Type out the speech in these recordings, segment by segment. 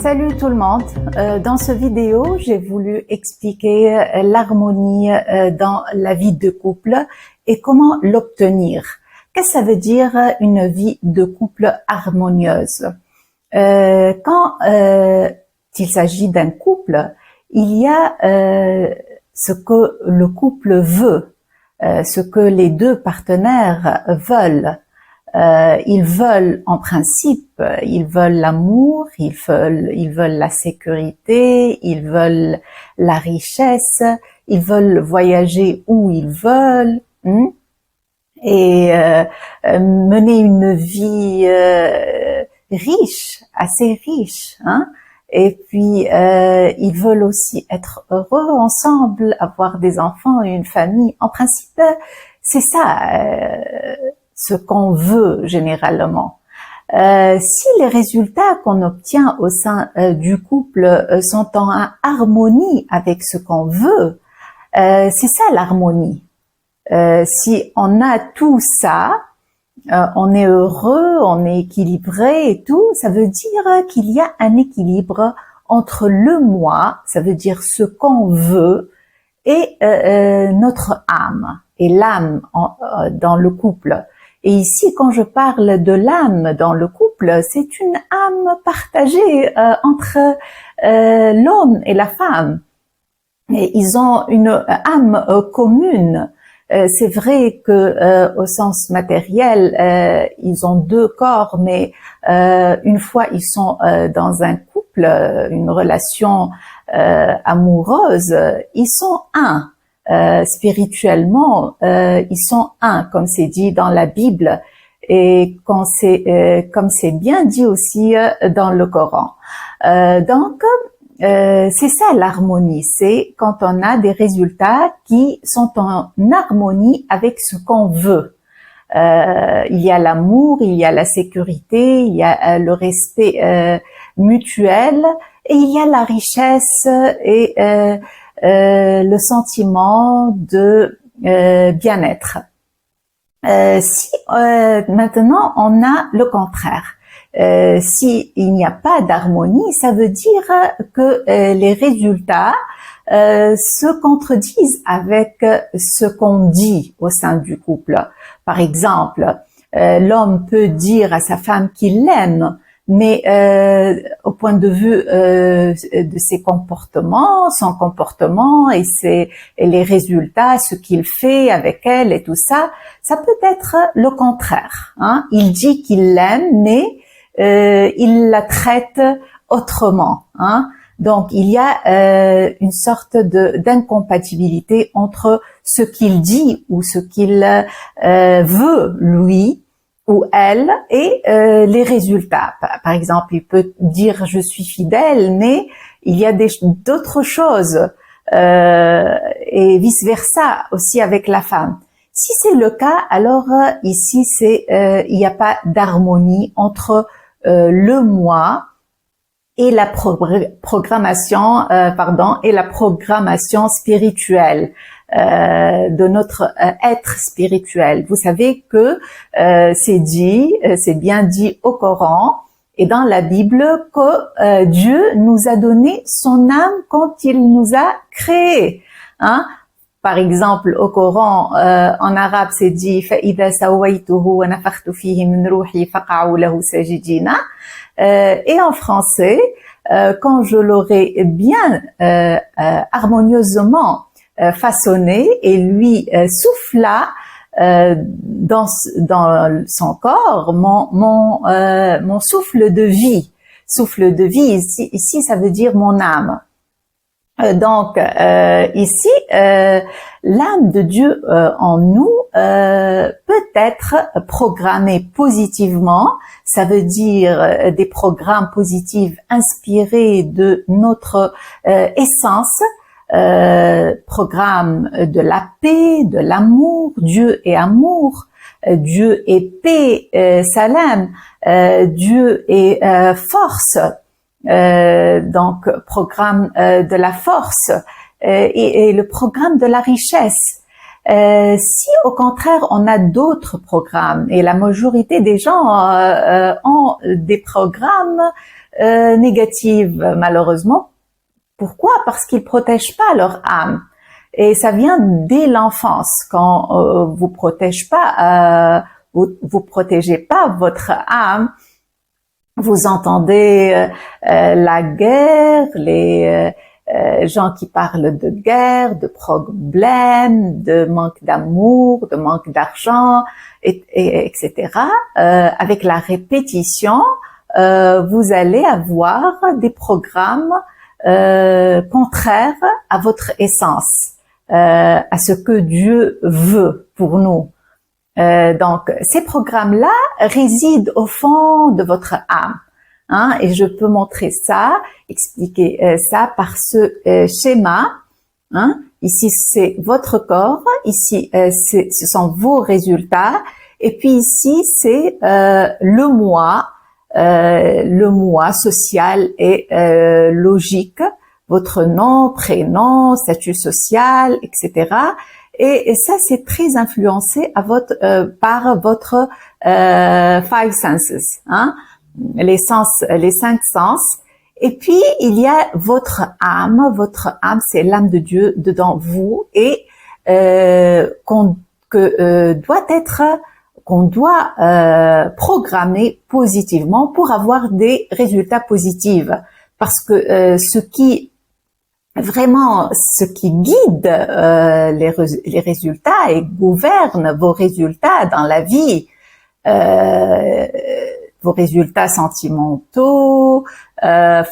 Salut tout le monde. Dans ce vidéo, j'ai voulu expliquer l'harmonie dans la vie de couple et comment l'obtenir. Qu'est-ce que ça veut dire une vie de couple harmonieuse? Quand il s'agit d'un couple, il y a ce que le couple veut, ce que les deux partenaires veulent. Ils veulent en principe, ils veulent l'amour, ils veulent la sécurité, ils veulent la richesse, ils veulent voyager où ils veulent et mener une vie riche, assez riche. Et puis ils veulent aussi être heureux ensemble, avoir des enfants et une famille. En principe, c'est ça. Ce qu'on veut généralement. Si les résultats qu'on obtient au sein du couple sont en harmonie avec ce qu'on veut, c'est ça l'harmonie. Si on a tout ça, on est heureux, on est équilibré et tout, ça veut dire qu'il y a un équilibre entre le moi, ça veut dire ce qu'on veut, et notre âme, et l'âme dans le couple. Et ici, quand je parle de l'âme dans le couple, c'est une âme partagée entre l'homme et la femme. Et ils ont une âme commune. C'est vrai que au sens matériel, ils ont deux corps, mais une fois ils sont dans un couple, une relation amoureuse, ils sont un. Spirituellement, ils sont un, comme c'est dit dans la Bible et comme c'est bien dit aussi dans le Coran. Donc, c'est ça l'harmonie, c'est quand on a des résultats qui sont en harmonie avec ce qu'on veut. Il y a l'amour, il y a la sécurité, il y a le respect mutuel et il y a la richesse et le sentiment de bien-être. Si maintenant on a le contraire, si il n'y a pas d'harmonie, ça veut dire que les résultats se contredisent avec ce qu'on dit au sein du couple. Par exemple, l'homme peut dire à sa femme qu'il l'aime, mais au point de vue de ses comportements, son comportement et les résultats, ce qu'il fait avec elle et tout ça, ça peut être le contraire. Il dit qu'il l'aime, mais il la traite autrement. Donc il y a une sorte d'incompatibilité entre ce qu'il dit ou ce qu'il veut lui ou elle et les résultats. Par exemple, il peut dire je suis fidèle, mais il y a d'autres choses et vice versa aussi avec la femme. Si c'est le cas, alors ici il n'y a pas d'harmonie entre le moi et la programmation spirituelle de notre être spirituel. Vous savez que c'est bien dit au Coran et dans la Bible que Dieu nous a donné son âme quand il nous a créés. Par exemple, au Coran, en arabe, c'est dit فَإِذَا سَوَّيْتُهُ وَنَفَخْتُ فِيهِ مِنْ رُوحِي فَقَعُوا لَهُ سَاجِدِينَ. Et en français, quand je l'aurai bien harmonieusement façonné et lui souffla dans son corps mon souffle de vie. Souffle de vie, ici ça veut dire mon âme. Donc ici, l'âme de Dieu en nous peut être programmée positivement. Ça veut dire des programmes positifs inspirés de notre essence, programme de la paix, de l'amour. Dieu est amour, Dieu est paix, salam, Dieu est force. Donc programme de la force et le programme de la richesse. Si au contraire on a d'autres programmes et la majorité des gens ont des programmes négatives, malheureusement. Pourquoi? Parce qu'ils protègent pas leur âme. Et ça vient dès l'enfance. Quand vous protégez pas, vous protégez pas votre âme, vous entendez la guerre, les gens qui parlent de guerre, de problèmes, de manque d'amour, de manque d'argent, etc. Avec la répétition, vous allez avoir des programmes contraires à votre essence, à ce que Dieu veut pour nous. Donc, ces programmes-là résident au fond de votre âme. Hein, et je peux montrer ça, expliquer ça par ce schéma. Hein. Ici, c'est votre corps. Ici, ce sont vos résultats. Et puis ici, c'est le moi social et logique. Votre nom, prénom, statut social, etc. Et ça, c'est très influencé par votre five senses, hein, les cinq sens. Et puis il y a votre âme. Votre âme, c'est l'âme de Dieu dedans vous et qu'on doit programmer positivement pour avoir des résultats positifs. Parce que ce qui guide les résultats et gouverne vos résultats dans la vie, vos résultats sentimentaux,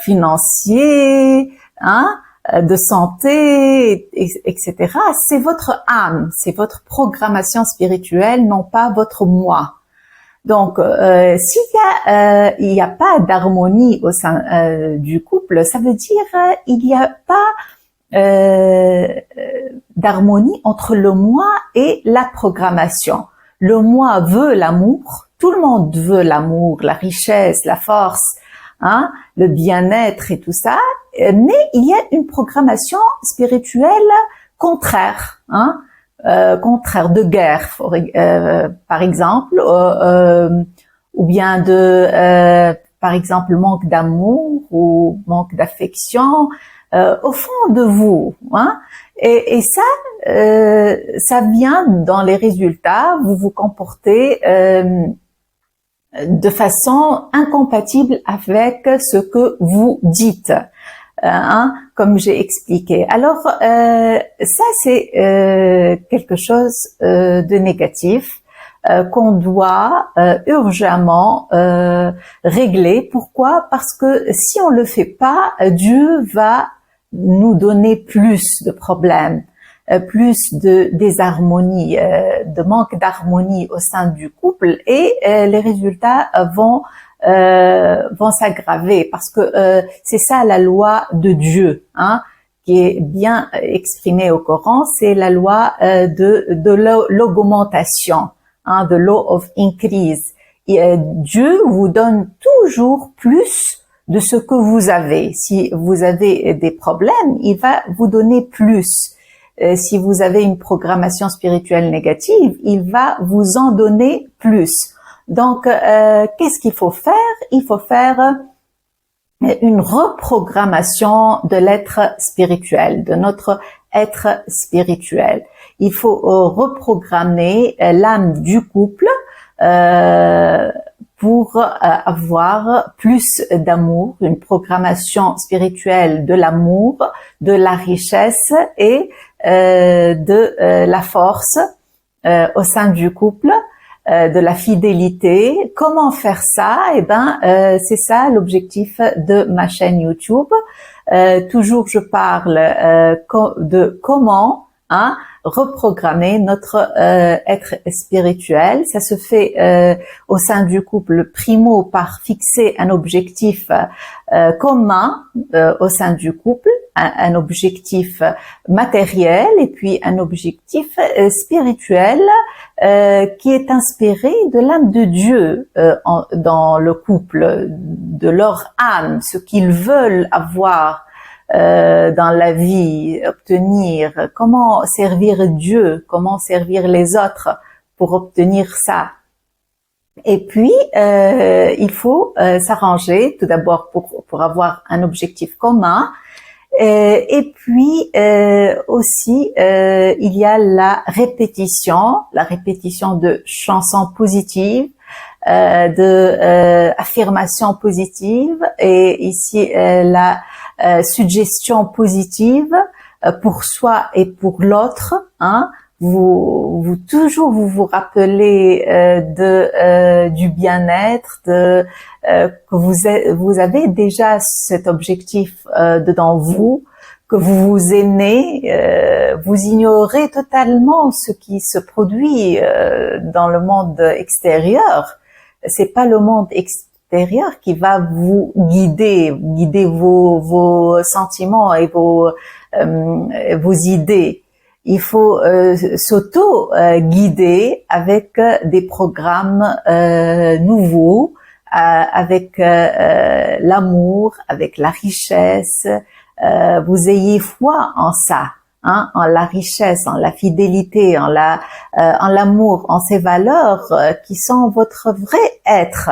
financiers, hein, de santé, etc. C'est votre âme, c'est votre programmation spirituelle, non pas votre moi. Donc, s'il y a pas d'harmonie au sein du couple, ça veut dire il n'y a pas d'harmonie entre le moi et la programmation. Le moi veut l'amour, tout le monde veut l'amour, la richesse, la force, hein, le bien-être et tout ça, mais il y a une programmation spirituelle contraire, hein. Contraire de guerre, par exemple, ou bien par exemple, manque d'amour ou manque d'affection au fond de vous, hein. Et ça vient dans les résultats. Vous vous comportez de façon incompatible avec ce que vous dites. Hein, comme j'ai expliqué. Alors, ça c'est quelque chose de négatif qu'on doit urgemment régler. Pourquoi? Parce que si on le fait pas, Dieu va nous donner plus de problèmes, plus de désharmonie, de manque d'harmonie au sein du couple, et les résultats vont s'aggraver, parce que c'est ça la loi de Dieu, hein, qui est bien exprimée au Coran. C'est la loi de l'augmentation, hein, the law of increase. Et, Dieu vous donne toujours plus de ce que vous avez. Si vous avez des problèmes, il va vous donner plus. Si vous avez une programmation spirituelle négative, il va vous en donner plus. Donc, qu'est-ce qu'il faut faire? Il faut faire une reprogrammation de l'être spirituel, de notre être spirituel. Il faut reprogrammer l'âme du couple pour avoir plus d'amour, une programmation spirituelle de l'amour, de la richesse et de la force au sein du couple, de la fidélité. Comment faire ça? Eh ben, c'est ça l'objectif de ma chaîne YouTube. Toujours je parle de comment, hein, reprogrammer notre être spirituel. Ça se fait au sein du couple, primo par fixer un objectif commun au sein du couple, un objectif matériel et puis un objectif spirituel qui est inspiré de l'âme de Dieu dans le couple, de leur âme, ce qu'ils veulent avoir dans la vie, obtenir, comment servir Dieu, comment servir les autres pour obtenir ça. Et puis, il faut s'arranger tout d'abord pour avoir un objectif commun. Et puis aussi, il y a la répétition de chansons positives, de affirmations positives, et ici la suggestion positive pour soi et pour l'autre. Hein. Vous toujours vous rappelez du bien-être, que vous avez déjà cet objectif dedans vous, que vous vous aimez, vous ignorez totalement ce qui se produit dans le monde extérieur. C'est pas le monde extérieur qui va vous guider vos sentiments et vos idées. Il faut s'auto-guider avec des programmes nouveaux, avec l'amour, avec la richesse. Vous ayez foi en ça, hein, en la richesse, en la fidélité, en l'amour, en ces valeurs qui sont votre vrai être.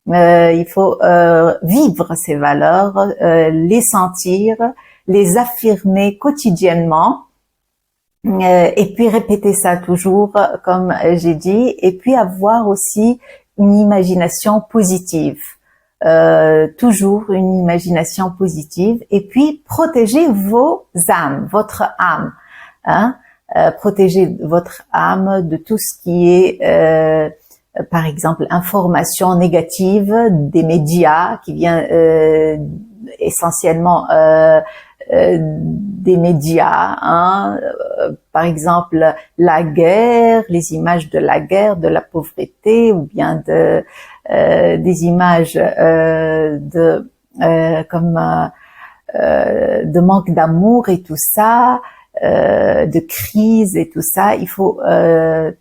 Il faut vivre ces valeurs, les sentir, les affirmer quotidiennement. Et puis répéter ça toujours, comme j'ai dit, et puis avoir aussi une imagination positive, toujours une imagination positive, et puis protéger vos âmes, votre âme, hein, protéger votre âme de tout ce qui est, par exemple, information négative des médias qui vient essentiellement des médias, hein, par exemple la guerre, les images de la guerre, de la pauvreté, ou bien des images de manque d'amour et tout ça, de crise et tout ça. Il faut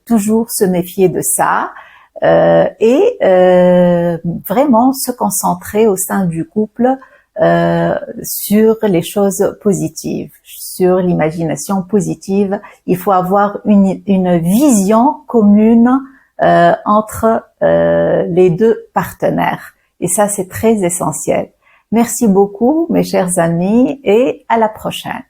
toujours se méfier de ça et vraiment se concentrer au sein du couple sur les choses positives, sur l'imagination positive. Il faut avoir une vision commune entre les deux partenaires. Et ça, c'est très essentiel. Merci beaucoup, mes chers amis, et à la prochaine.